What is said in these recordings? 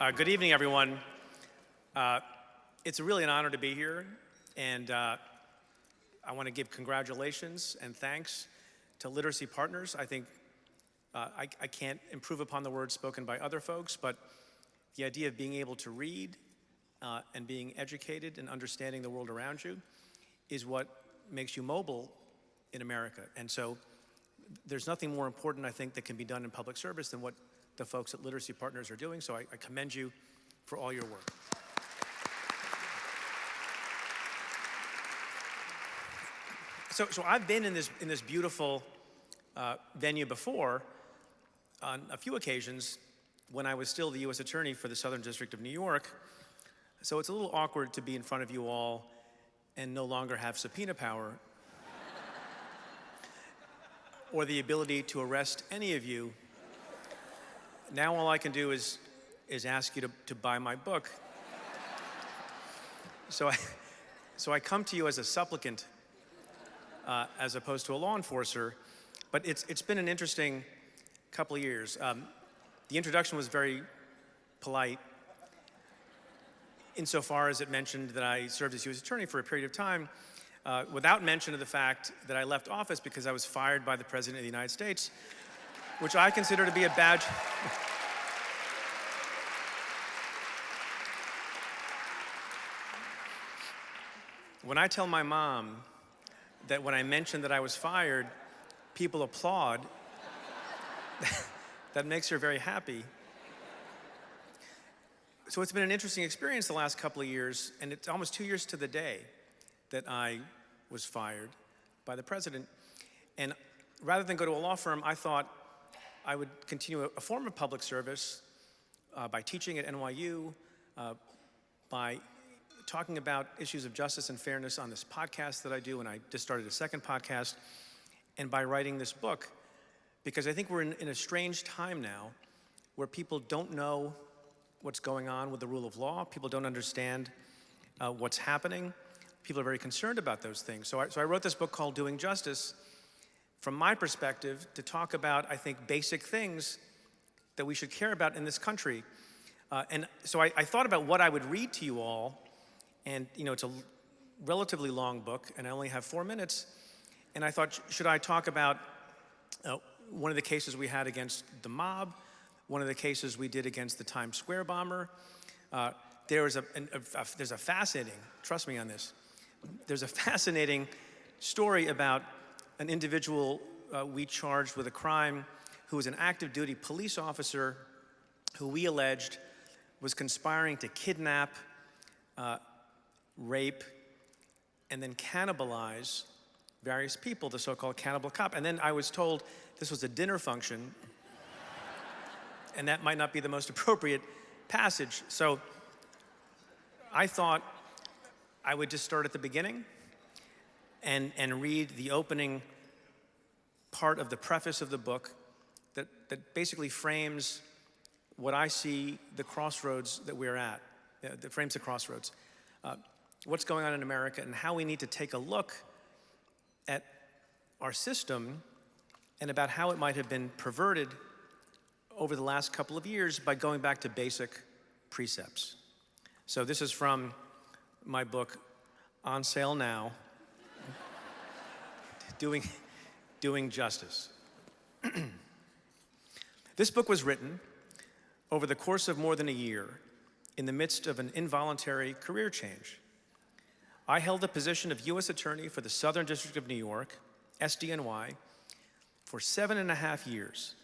Good evening, everyone. It's really an honor to be here, and I want to give congratulations and thanks to Literacy Partners. I think I can't improve upon the words spoken by other folks, but the idea of being able to read and being educated and understanding the world around you is what makes you mobile in America. And so there's nothing more important, I think, that can be done in public service than what the folks at Literacy Partners are doing. So I commend you for all your work. So I've been in this beautiful venue before on a few occasions when I was still the U.S. Attorney for the Southern District of New York. So it's a little awkward to be in front of you all and no longer have subpoena power or the ability to arrest any of you. Now all I can do is ask you to buy my book. So I come to you as a supplicant as opposed to a law enforcer, but it's been an interesting couple of years. The introduction was very polite insofar as it mentioned that I served as U.S. Attorney for a period of time without mention of the fact that I left office because I was fired by the President of the United States, which I consider to be a badge. When I tell my mom that when I mention that I was fired, people applaud, that makes her very happy. So it's been an interesting experience the last couple of years, and it's almost 2 years to the day that I was fired by the President. And rather than go to a law firm, I thought I would continue a form of public service by teaching at NYU, by talking about issues of justice and fairness on this podcast that I do, and I just started a second podcast, and by writing this book, because I think we're in a strange time now where people don't know what's going on with the rule of law. People don't understand what's happening. People are very concerned about those things. So I wrote this book called Doing Justice, from my perspective, to talk about, I think, basic things that we should care about in this country. And so I thought about what I would read to you all, and it's a relatively long book, and I only have 4 minutes, and I thought, should I talk about one of the cases we had against the mob, one of the cases we did against the Times Square bomber. There's a fascinating, trust me on this, there's a fascinating story about an individual we charged with a crime who was an active duty police officer who we alleged was conspiring to kidnap, rape, and then cannibalize various people, the so-called cannibal cop. And then I was told this was a dinner function, and that might not be the most appropriate passage. So I thought I would just start at the beginning and read the opening part of the preface of the book that basically frames what I see the crossroads that we're at, that frames the crossroads. What's going on in America and how we need to take a look at our system and about how it might have been perverted over the last couple of years by going back to basic precepts. So this is from my book, on sale now, Doing Justice. This book was written over the course of more than a year in the midst of an involuntary career change. I held the position of U.S. Attorney for the Southern District of New York, SDNY, for 7.5 years,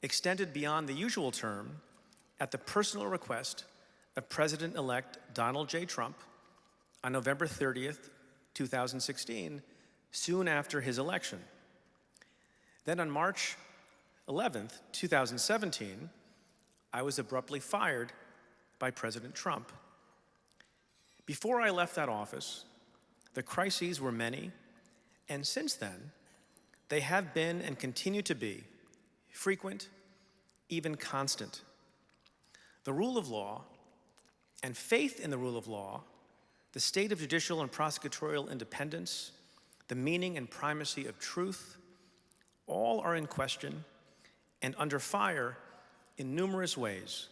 extended beyond the usual term at the personal request of President-elect Donald J. Trump on November 30th, 2016, soon after his election. Then on March 11th, 2017, I was abruptly fired by President Trump. Before I left that office, the crises were many, and since then, they have been and continue to be frequent, even constant. The rule of law and faith in the rule of law, the state of judicial and prosecutorial independence, the meaning and primacy of truth, all are in question and under fire in numerous ways.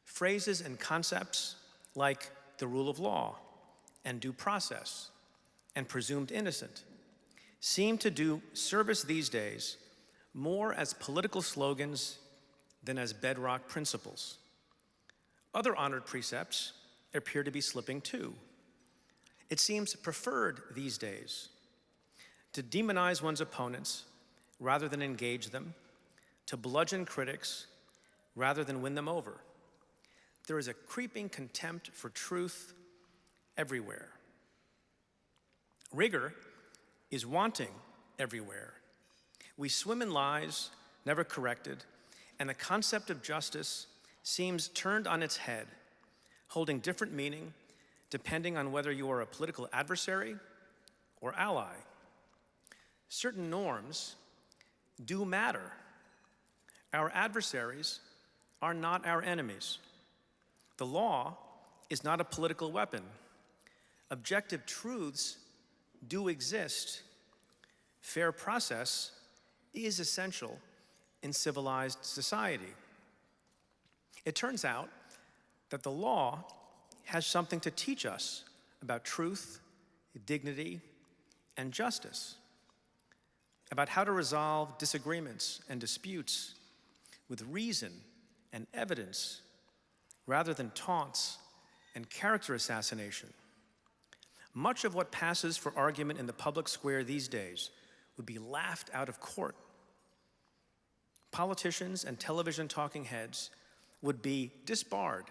Phrases and concepts like the rule of law and due process and presumed innocent seem to do service these days more as political slogans than as bedrock principles. Other honored precepts appear to be slipping too. It seems preferred these days to demonize one's opponents rather than engage them, to bludgeon critics rather than win them over. There is a creeping contempt for truth everywhere. Rigor is wanting everywhere. We swim in lies, never corrected, and the concept of justice seems turned on its head, holding different meaning depending on whether you are a political adversary or ally. Certain norms do matter. Our adversaries are not our enemies. The law is not a political weapon. Objective truths do exist. Fair process is essential in civilized society. It turns out that the law has something to teach us about truth, dignity, and justice, about how to resolve disagreements and disputes with reason and evidence rather than taunts and character assassination. Much of what passes for argument in the public square these days would be laughed out of court. Politicians and television talking heads would be disbarred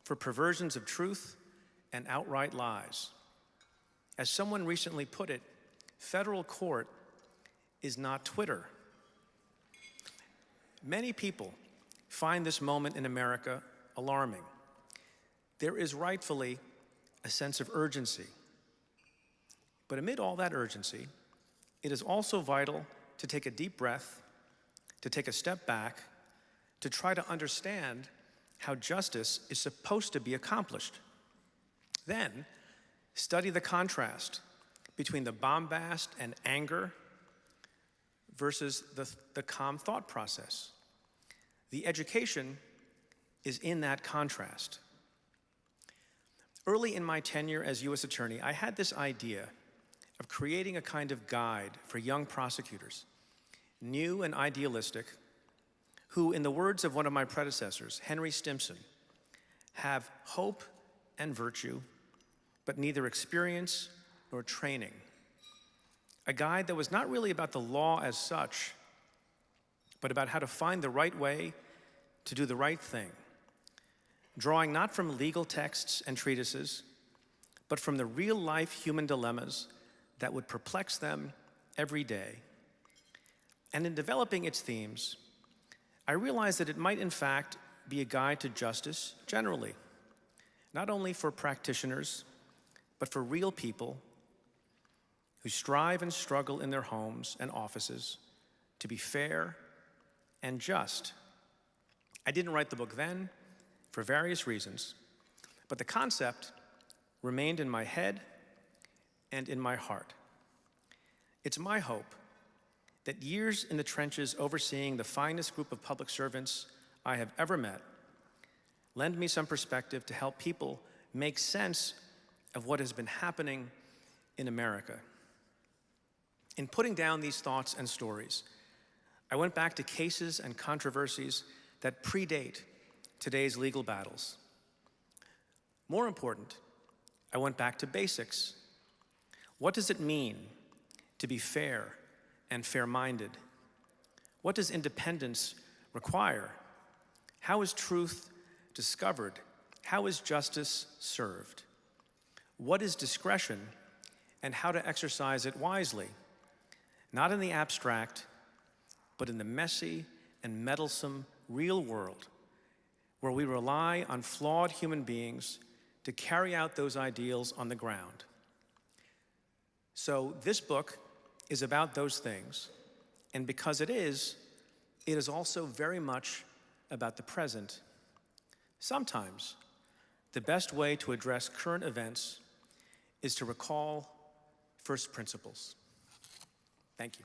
for perversions of truth and outright lies. As someone recently put it, federal court is not Twitter. Many people find this moment in America alarming. There is rightfully a sense of urgency. But amid all that urgency, it is also vital to take a deep breath, to take a step back, to try to understand how justice is supposed to be accomplished. Then, study the contrast between the bombast and anger versus the calm thought process. The education is in that contrast. Early in my tenure as U.S. Attorney, I had this idea of creating a kind of guide for young prosecutors, new and idealistic, who, in the words of one of my predecessors, Henry Stimson, have hope and virtue, but neither experience nor training. A guide that was not really about the law as such, but about how to find the right way to do the right thing, drawing not from legal texts and treatises, but from the real-life human dilemmas that would perplex them every day. And in developing its themes, I realized that it might in fact be a guide to justice generally, not only for practitioners, but for real people who strive and struggle in their homes and offices to be fair and just. I didn't write the book then for various reasons, but the concept remained in my head and in my heart. It's my hope that years in the trenches overseeing the finest group of public servants I have ever met lend me some perspective to help people make sense of what has been happening in America. In putting down these thoughts and stories, I went back to cases and controversies that predate today's legal battles. More important, I went back to basics. What does it mean to be fair and fair-minded? What does independence require? How is truth discovered? How is justice served? What is discretion and how to exercise it wisely? Not in the abstract, but in the messy and meddlesome real world where we rely on flawed human beings to carry out those ideals on the ground. So this book is about those things, and because it is also very much about the present. Sometimes the best way to address current events is to recall first principles. Thank you.